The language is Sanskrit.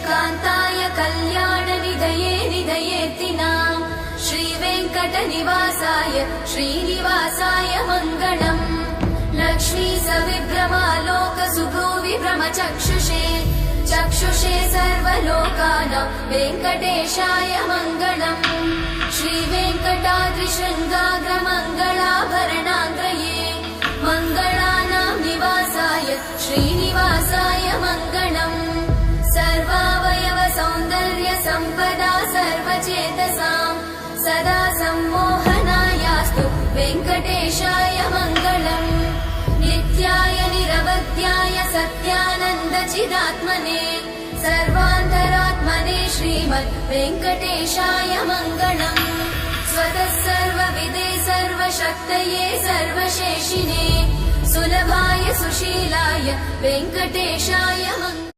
कान्ताय कल्याणनिधये निधयेत्तिनाम् श्रीवेङ्कटनिवासाय श्रीनिवासाय मङ्गलम् लक्ष्मी सविभ्रमालोकसुभ्रूविभ्रमचक्षुषे चक्षुषे सर्वलोकानां वेङ्कटेशाय मङ्गलम् श्रीवेङ्कटाद्रिशृङ्गाग्रमङ्गलाभरणाङ्गये मङ्गलानां निवासाय श्रीनिवासाय मङ्गलम् सर्वावयव सौन्दर्य सम्पदा सर्वचेतसां सदा सम्मोहनायास्तु वेङ्कटेशाय मङ्गलम् नित्याय निरवध्याय सत्यानन्दचिदात्मने सर्वान्तरात्मने श्रीमद् वेङ्कटेशाय मङ्गलम् स्वतः सर्वविदे सर्वशक्तये सर्वशेषिने सुलभाय सुशीलाय वेङ्कटेशाय मङ्गलम्।